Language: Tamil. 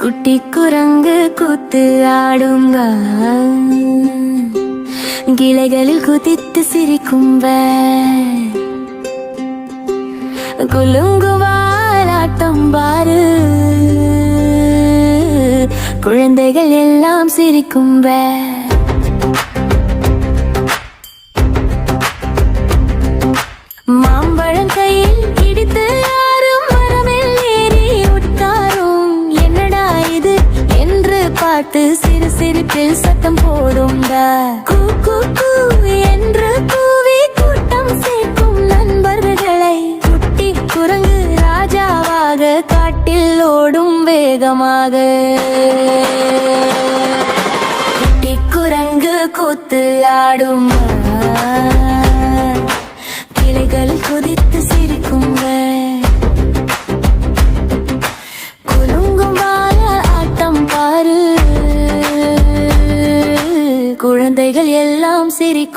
குட்டி குரங்கு கூத்து ஆடுங்க, கிளைகளில் குதித்து சிரிக்கும்ப, குலுங்குவாலாட்டம் பாரு, குழந்தைகள் எல்லாம் சிரிக்கும்ப. மாம்பழம் கையில் இடித்து யாரும் மரமில் ஏறி உட்காரும், என்னடா இது என்று பார்த்து சிறு சிரிப்பில் சத்தம் போடுங்க. கூ கூ கூ என்று கூவி கூட்டம் சேர்க்கும் நண்பர்களை, குட்டி குரங்கு ராஜாவாக காட்டில் ஓடும் வேகமாக. குட்டி குரங்கு கூத்து ஆடும், கிளைகள் குதித்து சிரிக்குங்க, குலுங்கும் வாழ ஆட்டம் பாரு, குழந்தைகள் எல்லாம் சிரிக்கும்.